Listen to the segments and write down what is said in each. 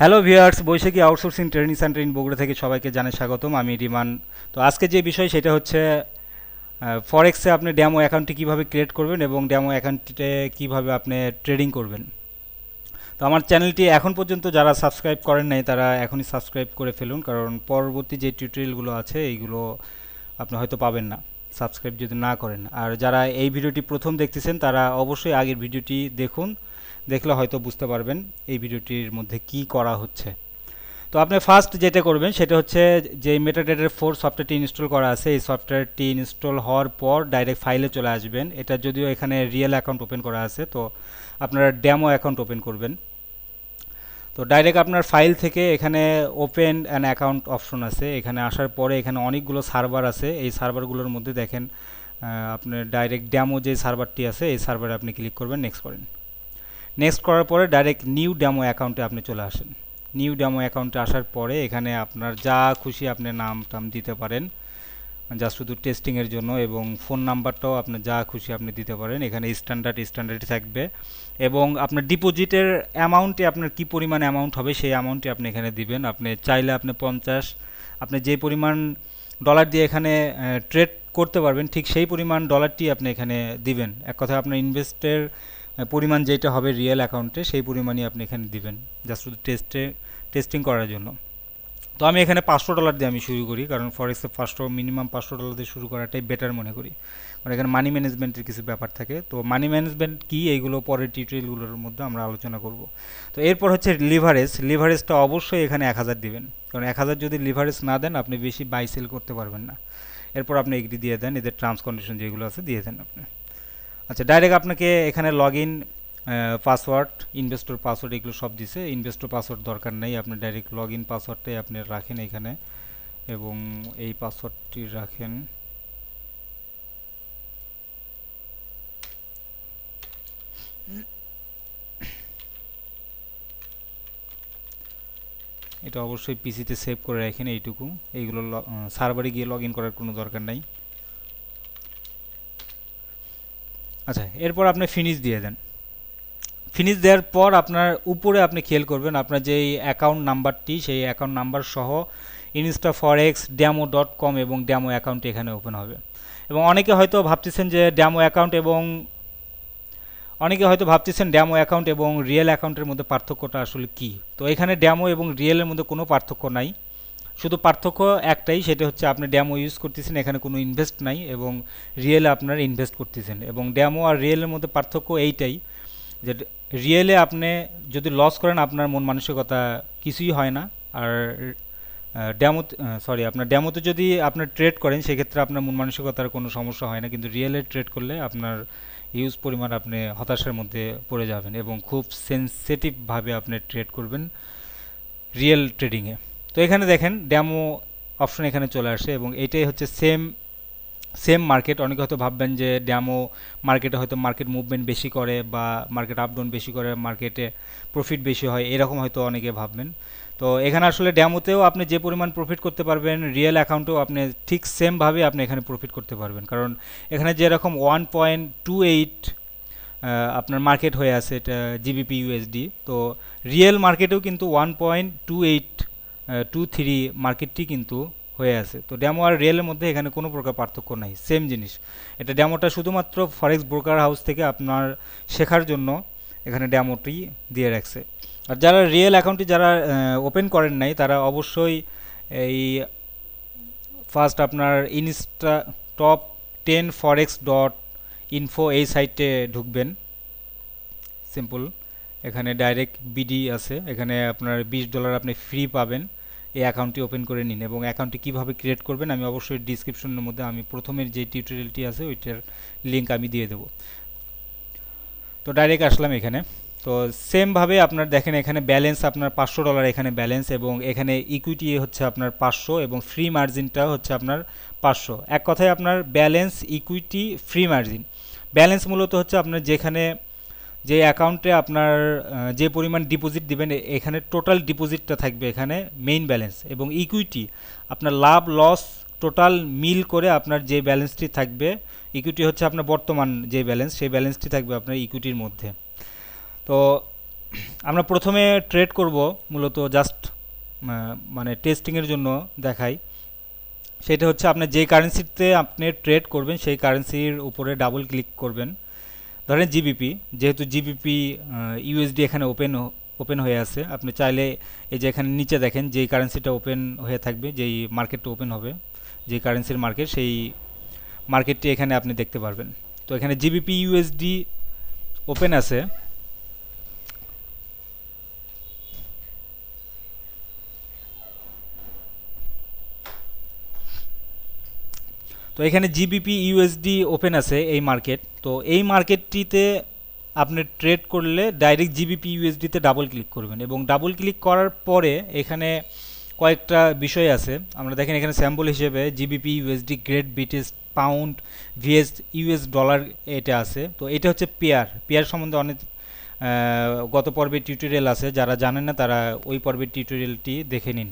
Hello viewers, Baishakhi outsourcing training centre in Bogura থেকে সবাইকে জানাই স্বাগতম। আমি রিমান। তো আজকে যে বিষয় সেটা হচ্ছে ফরেক্সে আপনি ড্যামো অ্যাকাউন্টটি কীভাবে ক্রিয়েট করবেন এবং ড্যামো অ্যাকাউন্টটিতে কীভাবে আপনি ট্রেডিং করবেন। তো আমার চ্যানেলটি এখন পর্যন্ত যারা সাবস্ক্রাইব করেন নাই তারা এখনই সাবস্ক্রাইব করে ফেলুন, কারণ পরবর্তী যে টিউটোরিয়ালগুলো আছে এইগুলো আপনি হয়তো পাবেন না সাবস্ক্রাইব যদি না করেন। আর যারা এই ভিডিওটি প্রথম দেখতেছেন তারা অবশ্যই আগের ভিডিওটি দেখুন, দেখলে হয়তো বুঝতে পারবেন এই ভিডিওটির মধ্যে কি করা হচ্ছে। তো আপনি ফার্স্ট যেটা করবেন সেটা হচ্ছে যে মেটাডেটার 4 সফটওয়্যারটি ইনস্টল করা আছে, এই সফটওয়্যারটি ইনস্টল হওয়ার পর ডাইরেক্ট ফাইলে চলে আসবেন। এটা যদিও এখানে রিয়েল অ্যাকাউন্ট ওপেন করা আছে, তো আপনারা ডেমো অ্যাকাউন্ট ওপেন করবেন। তো ডাইরেক্ট আপনার ফাইল থেকে এখানে ওপেন অ্যান অ্যাকাউন্ট অপশন আছে, এখানে আসার পরে এখানে অনেকগুলো সার্ভার আছে। এই সার্ভারগুলোর মধ্যে দেখেন আপনার ডাইরেক্ট ডেমো যে সার্ভারটি আছে এই সার্ভারে আপনি ক্লিক করবেন, নেক্সট করেন। নেক্সট করার পরে ডাইরেক্ট নিউ ডেমো অ্যাকাউন্টে আপনি চলে আসেন। নিউ ডেমো অ্যাকাউন্টে আসার পরে এখানে আপনার যা খুশি আপনি নাম টাম দিতে পারেন, যা শুধু টেস্টিংয়ের জন্য, এবং ফোন নাম্বারটাও আপনার যা খুশি আপনি দিতে পারেন। এখানে স্ট্যান্ডার্ড থাকবে এবং আপনার ডিপোজিটের অ্যামাউন্টে আপনার কি পরিমাণ অ্যামাউন্ট হবে সেই অ্যামাউন্টটি আপনি এখানে দিবেন। আপনি চাইলে আপনি 50, আপনি যে পরিমাণ ডলার দিয়ে এখানে ট্রেড করতে পারবেন ঠিক সেই পরিমাণ ডলারটি আপনি এখানে দিবেন। এক কথায় আপনার ইনভেস্টের পরিমাণ যেটা হবে রিয়েল অ্যাকাউন্টে সেই পরিমাণই আপনি এখানে দিবেন, জাস্ট শুধু টেস্টিং করার জন্য। তো আমি এখানে $500 দিয়ে আমি শুরু করি, কারণ ফরেক্সে মিনিমাম $500 দিয়ে শুরু করাটাই বেটার মনে করি, কারণ এখানে মানি ম্যানেজমেন্টের কিছু ব্যাপার থাকে। তো মানি ম্যানেজমেন্ট কী এইগুলো পরের টিউটোরিয়ালগুলোর মধ্যে আমরা আলোচনা করব। তো এরপর হচ্ছে লিভারেজটা অবশ্যই এখানে 1000 দিবেন, কারণ 1000 যদি লিভারেজ না দেন আপনি বেশি বাই সেল করতে পারবেন না। এরপর আপনি এগ্রি দিয়ে দেন, এদের টার্মস কন্ডিশন যেগুলো আছে দিয়ে দেন আপনি। আচ্ছা, ডাইরেক্ট আপনাকে এখানে log in password, investor password এগুলো সব দিছে। ইনভেস্টর পাসওয়ার্ড দরকার নেই, আপনি ডাইরেক্ট লগ ইন পাসওয়ার্ডটাই আপনি রাখেন এখানে এবং এই পাসওয়ার্ডটি রাখেন। এটা অবশ্যই পিসিতে সেভ করে রাখেন এইটুকু, এইগুলো সার্ভারে গিয়ে লগ ইন করার কোনো দরকার নাই। আচ্ছা, এরপর আপনি ফিনিশ দিয়ে দেন। ফিনিশ দেওয়ার পর আপনার উপরে আপনি খেয়াল করবেন আপনার যেই অ্যাকাউন্ট নাম্বারটি সেই অ্যাকাউন্ট নাম্বার সহ instaforex.demo.com এবং ড্যামো অ্যাকাউন্ট এখানে ওপেন হবে। এবং অনেকে হয়তো ভাবতেছেন ড্যামো অ্যাকাউন্ট এবং রিয়েল অ্যাকাউন্টের মধ্যে পার্থক্যটা আসলে কী। তো এখানে ড্যামো এবং রিয়েলের মধ্যে কোনো পার্থক্য নাই, শুধু পার্থক্য একটাই, সেটা হচ্ছে আপনি ড্যামো ইউজ করতেছেন, এখানে কোনো ইনভেস্ট নাই, এবং রিয়েলে আপনার ইনভেস্ট করতেছেন। এবং ড্যামো আর রিয়েলের মধ্যে পার্থক্য এইটাই যে রিয়েলে আপনি যদি লস করেন আপনার মন মানসিকতা কিছুই হয় না, আর আপনার ড্যামোতে যদি আপনার ট্রেড করেন সেক্ষেত্রে আপনার মন মানসিকতার কোনো সমস্যা হয় না, কিন্তু রিয়েলে ট্রেড করলে আপনার হিউজ পরিমাণ আপনি হতাশার মধ্যে পড়ে যাবেন এবং খুব সেন্সিটিভভাবে আপনি ট্রেড করবেন রিয়েল ট্রেডিংয়ে। তো এখানে দেখেন ড্যামো অপশন এখানে চলে আসে এবং এটাই হচ্ছে সেম মার্কেট। অনেকে হয়তো ভাববেন যে ড্যামো মার্কেটে হয়তো মার্কেট মুভমেন্ট বেশি করে বা মার্কেট আপ ডাউন বেশি করে, মার্কেটে প্রফিট বেশি হয়, এরকম হয়তো অনেকে ভাববেন। তো এখানে আসলে ড্যামোতেও আপনি যে পরিমাণ প্রফিট করতে পারবেন রিয়েল অ্যাকাউন্টেও আপনি ঠিক সেমভাবে আপনি এখানে প্রফিট করতে পারবেন, কারণ এখানে যেরকম 1.28 আপনার মার্কেট হয়ে আছে এটা জিবিপি ইউএসডি, তো রিয়েল মার্কেটেও কিন্তু 1.2823 মার্কেটটি কিন্তু হয়ে আছে। তো ড্যামো আর রিয়েলের মধ্যে এখানে কোনো প্রকার পার্থক্য নাই, সেম জিনিস। এটা ড্যামোটা শুধুমাত্র ফরেক্স ব্রোকার হাউস থেকে আপনার শেখার জন্য এখানে ড্যামোটি দিয়ে রাখছে। আর যারা রিয়েল অ্যাকাউন্টটি যারা ওপেন করেন নাই তারা অবশ্যই এই ফার্স্ট আপনার টপ 10 forex.info এই সাইটে ঢুকবেন, সিম্পল। এখানে ডাইরেক্ট বিডি আছে, এখানে আপনার $20 আপনি ফ্রি পাবেন এই অ্যাকাউন্টটি ওপেন করে নিন। এবং অ্যাকাউন্টটি কীভাবে ক্রিয়েট করবেন আমি অবশ্যই ডিসক্রিপশনের মধ্যে আমি প্রথমের যে টিউটোরিয়ালটি আছে ওইটার লিঙ্ক আমি দিয়ে দেবো। তো ডাইরেক্ট আসলাম এখানে। তো সেমভাবে আপনার দেখেন এখানে ব্যালেন্স আপনার $500 এখানে ব্যালেন্স, এবং এখানে ইকুইটি হচ্ছে আপনার 500 এবং ফ্রি মার্জিনটা হচ্ছে আপনার 500। এক কথায় আপনার balance, equity, free margin. Balance মূলত হচ্ছে আপনার যে অ্যাকাউন্টে আপনার যে পরিমাণ ডিপোজিট দিবেন এখানে টোটাল ডিপোজিটটা থাকবে এখানে মেইন ব্যালেন্স, এবং ইকুইটি আপনার লাভ লস টোটাল মিল করে আপনার যে ব্যালেন্সটি থাকবে, ইকুইটি হচ্ছে আপনার বর্তমান যে ব্যালেন্স সেই ব্যালেন্সটি থাকবে আপনার ইকুইটির মধ্যে। তো আমরা প্রথমে ট্রেড করব মূলত জাস্ট মানে টেস্টিংয়ের জন্য দেখাই। সেটা হচ্ছে আপনি যে কারেন্সিতে আপনি ট্রেড করবেন সেই কারেন্সির উপরে ডাবল ক্লিক করবেন। ধরেন জিবিপি, যেহেতু জিবিপি ইউএসডি এখানে ওপেন হয়ে আছে, আপনি চাইলে এই যে এখানে নিচে দেখেন যেই কারেন্সিটা ওপেন হয়ে থাকবে, যেই মার্কেটটা ওপেন হবে, যে কারেন্সির মার্কেট, সেই মার্কেটটি এখানে আপনি দেখতে পারবেন। তো এখানে জিবিপি ইউএসডি ওপেন আছে। তো এখানে জিবিপি ইউএসডি ওপেন আছে এই মার্কেট। তো এই মার্কেটটিতে আপনি ট্রেড করলে ডাইরেক্ট জিবিপি ইউএসডিতে ডাবল ক্লিক করবেন, এবং ডাবল ক্লিক করার পরে এখানে কয়েকটা বিষয় আছে। আমরা দেখেন এখানে স্যাম্পল হিসেবে GBP USD, Great British pound, vs US dollar এটা আছে। তো এটা হচ্ছে পেয়ার সম্বন্ধে অনেক গত পর্বের টিউটোরিয়াল আছে, যারা জানেন না তারা ওই পর্বের টিউটোরিয়ালটি দেখে নিন।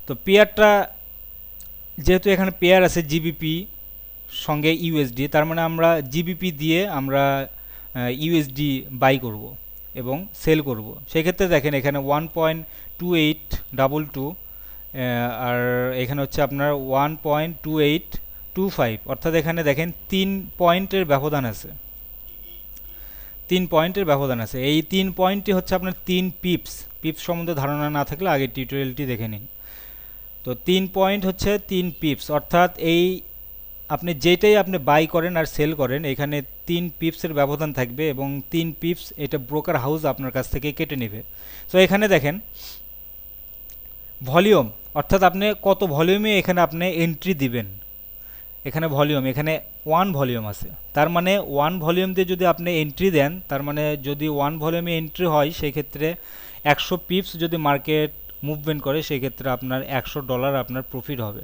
তো পেয়ারটা, যেহেতু এখানে পেয়ার আছে জিবিপি সঙ্গে ইউএসডি, তার মানে আমরা জিবিপি দিয়ে আমরা ইউএসডি বাই করব এবং সেল করব। সেক্ষেত্রে দেখেন এখানে 1.2822, আর এখানে হচ্ছে আপনার 1.2825, অর্থাৎ এখানে দেখেন 3 পয়েন্টের ব্যবধান আছে। 3 পয়েন্টের ব্যবধান আছে। এই 3 পয়েন্টটি হচ্ছে আপনার 3 পিপস। পিপস সম্বন্ধে ধারণা না থাকলে আগে টিউটোরিয়ালটি দেখে নিন। তো 3 পয়েন্ট হচ্ছে 3 পিপস, অর্থাৎ এই আপনি যেটাই আপনি বাই করেন আর সেল করেন এখানে 3 পিপসের ব্যবধান থাকবে, এবং 3 পিপস এটা ব্রোকার হাউস আপনার কাছ থেকে কেটে নেবে। তো এখানে দেখেন ভলিউম, অর্থাৎ আপনি কত ভলিউমে এখানে আপনি এন্ট্রি দিবেন। এখানে ভলিউম, এখানে 1 ভলিউম আছে, তার মানে 1 ভলিউম দিয়ে যদি আপনি এন্ট্রি দেন, তার মানে যদি 1 ভলিউমে এন্ট্রি হয় সেই ক্ষেত্রে 100 পিপস যদি মার্কেট মুভমেন্ট করে সেই ক্ষেত্রে আপনার $100 আপনার প্রফিট হবে।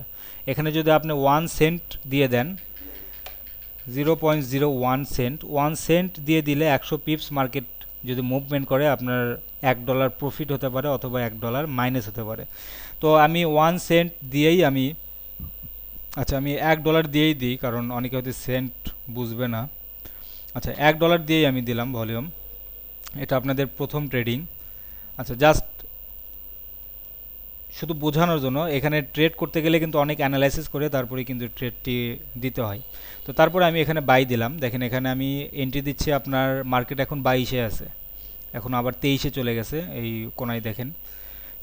এখানে যদি আপনি 1 সেন্ট দিয়ে দেন, 0.01 সেন্ট, 1 সেন্ট দিয়ে দিলে 100 পিপস মার্কেট যদি মুভমেন্ট করে আপনার $1 প্রফিট হতে পারে অথবা $1 মাইনাস হতে পারে। তো আমি 1 সেন্ট দিয়েই আচ্ছা আমি $1 দিয়েই দিই, কারণ অনেকে হয়তো সেন্ট বুঝবে না। আচ্ছা $1 দিয়েই আমি দিলাম ভলিউম। এটা আপনাদের প্রথম ট্রেডিং। আচ্ছা জাস্ট শুধু বোঝানোর জন্য, এখানে ট্রেড করতে গেলে কিন্তু অনেক অ্যানালাইসিস করে তারপরে কিন্তু ট্রেডটি দিতে হয়। তো তারপরে আমি এখানে বাই দিলাম। দেখেন এখানে আমি এন্ট্রি দিচ্ছি, আপনার মার্কেট এখন 22-এ আছে, এখন আবার 23-এ চলে গেছে, এই কোনায় দেখেন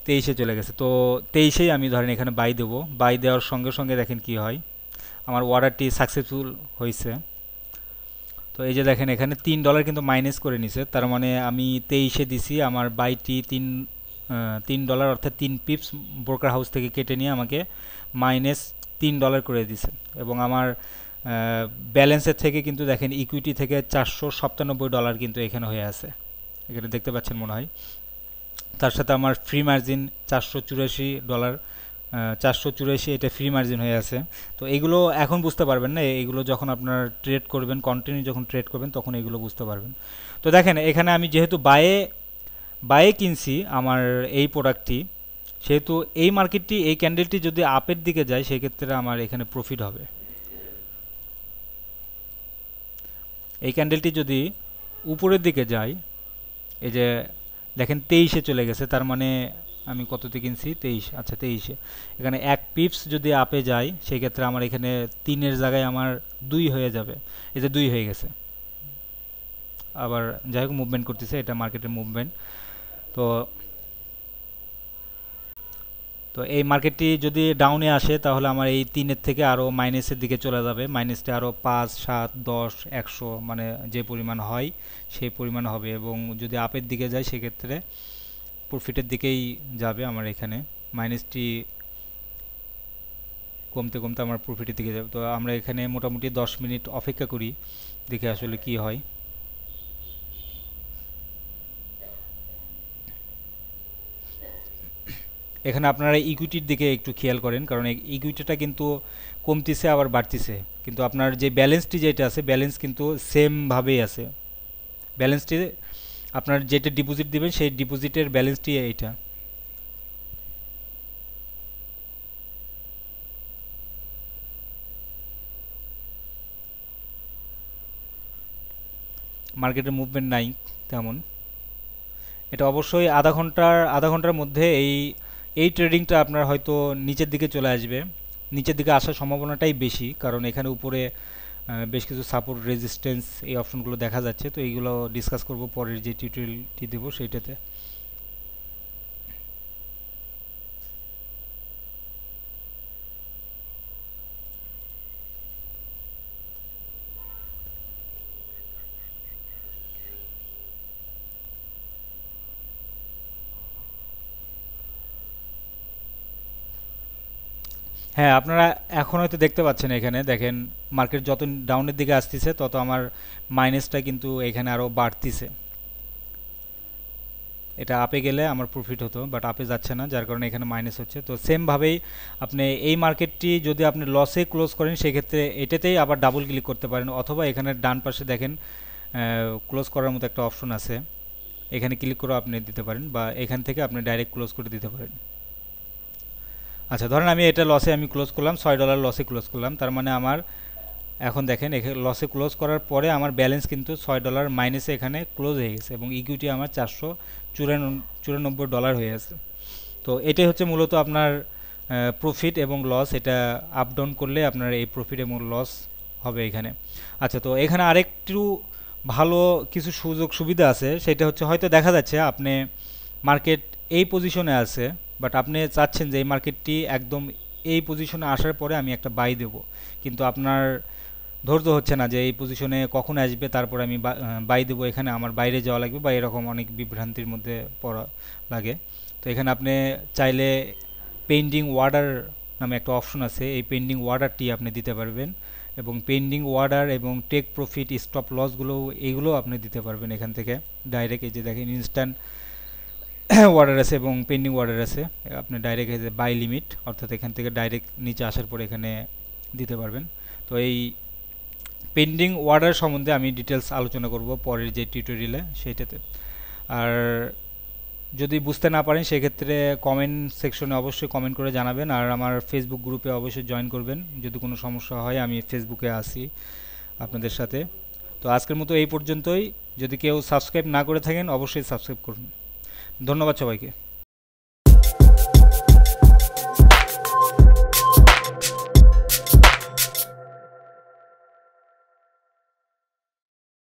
23-এ চলে গেছে। তো 23-এই আমি ধরেন এখানে বাই দেবো। বাই দেওয়ার সঙ্গে সঙ্গে দেখেন কি হয়, আমার অর্ডারটি সাকসেসফুল হয়েছে। তো এই যে দেখেন এখানে $3 কিন্তু মাইনাস করে নিছে, তার মানে আমি 23-এ দিছি, আমার বাইটি $3, অর্থাৎ 3 পিপস ব্রোকার হাউস থেকে কেটে নিয়ে আমাকে মাইনাস $3 করে দিছে। এবং আমার ব্যালেন্সের থেকে কিন্তু দেখেন ইকুইটি থেকে $497 কিন্তু এখানে হয়ে আছে, এখানে দেখতে পাচ্ছেন মনে হয়। তার সাথে আমার ফ্রি মার্জিন $484, 484 এটা ফ্রি মার্জিন হয়ে আছে। তো এগুলো এখন বুঝতে পারবেন না, এগুলো যখন আপনার ট্রেড করবেন, কন্টিনিউ যখন ট্রেড করবেন তখন এগুলো বুঝতে পারবেন। তো দেখেন এখানে আমি যেহেতু বায়ে কিনছি আমার এই প্রোডাক্টটি, সেহেতু এই মার্কেটটি, এই ক্যান্ডেলটি যদি আপের দিকে যায় সেক্ষেত্রে আমার এখানে প্রফিট হবে। এই ক্যান্ডেলটি যদি উপরের দিকে যায়, এই যে দেখেন 23-এ চলে গেছে, তার মানে আমি কততে কিনছি 23, আচ্ছা 23-এ, এখানে 1 পিপস যদি আপে যায় সেক্ষেত্রে আমার এখানে 3-এর জায়গায় আমার 2 হয়ে যাবে। এই যে 2 হয়ে গেছে, আবার যাই হোক মুভমেন্ট করতেছে, এটা মার্কেটের মুভমেন্ট। তো তো এই মার্কেটটি যদি ডাউনে আসে তাহলে আমার এই 3-এর থেকে আরও মাইনাসের দিকে চলে যাবে, মাইনাসটা আরও 5, 7, 10, 100 মানে যে পরিমাণ হয় সেই পরিমাণ হবে। এবং যদি আপের দিকে যায় সেক্ষেত্রে প্রফিটের দিকেই যাবে। আমার এখানে মাইনাসটি কমতে কমতে আমার প্রফিটের দিকে যাবে। তো আমরা এখানে মোটামুটি 10 মিনিট অপেক্ষা করি, দেখে আসলে কি হয়। এখানে আপনারা ইকুইটির দিকে একটু খেয়াল করেন, কারণ ইকুইটিটা কিন্তু কমতিছে আবার বাড়তিছে, কিন্তু আপনার যে ব্যালেন্সটি যেটা আছে ব্যালেন্স কিন্তু সেমভাবেই আছে। ব্যালেন্সটি আপনার যেটা ডিপোজিট দিবেন সেই ডিপোজিটের ব্যালেন্সটি এইটা। মার্কেটের মুভমেন্ট নাই তেমন, এটা অবশ্যই আধা ঘন্টার মধ্যে এই ট্রেডিংটা আপনার হয়তো নিচের দিকে চলে আসবে। নিচের দিকে আসার সম্ভাবনাটাই বেশি, কারণ এখানে উপরে বেশ কিছু সাপোর্ট রেজিস্ট্যান্স এই অপশনগুলো দেখা যাচ্ছে। তো এইগুলো ডিসকাস করব পরের যে টিউটোরিয়ালটি দেবো সেইটাতে। হ্যাঁ, আপনারা এখন হয়তো দেখতে পাচ্ছেন, এখানে দেখেন মার্কেট যত ডাউনের দিকে আসতেছে তত আমার মাইনাসটা কিন্তু এখানে আরও বাড়তিছে। এটা আপে গেলে আমার প্রফিট হতো, বাট আপে যাচ্ছে না, যার কারণে এখানে মাইনাস হচ্ছে। তো সেমভাবেই আপনি এই মার্কেটটি যদি আপনি লসে ক্লোজ করেন সেক্ষেত্রে এটাতেই আবার ডাবল ক্লিক করতে পারেন, অথবা এখানে ডান পাশে দেখেন ক্লোজ করার মতো একটা অপশন আছে, এখানে ক্লিক করে আপনি দিতে পারেন, বা এখান থেকে আপনি ডাইরেক্ট ক্লোজ করে দিতে পারেন। আচ্ছা, ধরেন আমি এটা লসে আমি ক্লোজ করলাম, $6 লসে ক্লোজ করলাম, তার মানে আমার এখন দেখেন এখানে লসে ক্লোজ করার পরে আমার ব্যালেন্স কিন্তু $6 মাইনাসে এখানে ক্লোজ হয়ে গেছে, এবং ইকুইটি আমার $494 হয়ে আছে। তো এটাই হচ্ছে মূলত আপনার প্রফিট এবং লস। এটা আপ ডাউন করলে আপনার এই প্রফিট এবং লস হবে এখানে। আচ্ছা, তো এখানে আরেকটু ভালো কিছু সুযোগ সুবিধা আছে, সেটা হচ্ছে হয়তো দেখা যাচ্ছে আপনি মার্কেট এই পজিশনে আছে, বাট আপনি চাচ্ছেন যে এই মার্কেটটি একদম এই পজিশনে আসার পরে আমি একটা বাই দেব, কিন্তু আপনার ধৈর্য হচ্ছে না যে এই পজিশনে কখন আসবে তারপরে আমি বাই দেবো, এখানে আমার বাইরে যাওয়া লাগবে, বা এরকম অনেক বিভ্রান্তির মধ্যে পড়া লাগে। তো এখানে আপনি চাইলে পেন্ডিং অর্ডার নামে একটা অপশন আছে, এই পেন্ডিং অর্ডারটি আপনি দিতে পারবেন, এবং পেন্ডিং অর্ডার এবং টেক প্রফিট স্টপ লসগুলো এইগুলো আপনি দিতে পারবেন এখান থেকে ডাইরেক্ট। এই যে দেখেন ইনস্ট্যান্ট অর্ডার আছে এবং পেন্ডিং অর্ডার আছে, আপনি ডাইরেক্ট এই যে বাই লিমিট, অর্থাৎ এখান থেকে ডাইরেক্ট নিচে আসার পরে এখানে দিতে পারবেন। তো এই পেন্ডিং অর্ডার সম্বন্ধে আমি ডিটেলস আলোচনা করব পরের যে টিউটোরিয়ালে সেইটাতে। আর যদি বুঝতে না পারেন সেক্ষেত্রে কমেন্ট সেকশনে অবশ্যই কমেন্ট করে জানাবেন, আর আমার ফেসবুক গ্রুপে অবশ্যই জয়েন করবেন। যদি কোনো সমস্যা হয় আমি ফেসবুকে আসি আপনাদের সাথে। তো আজকের মতো এই পর্যন্তই। যদি কেউ সাবস্ক্রাইব না করে থাকেন অবশ্যই সাবস্ক্রাইব করুন। ধন্যবাদ সবাইকে।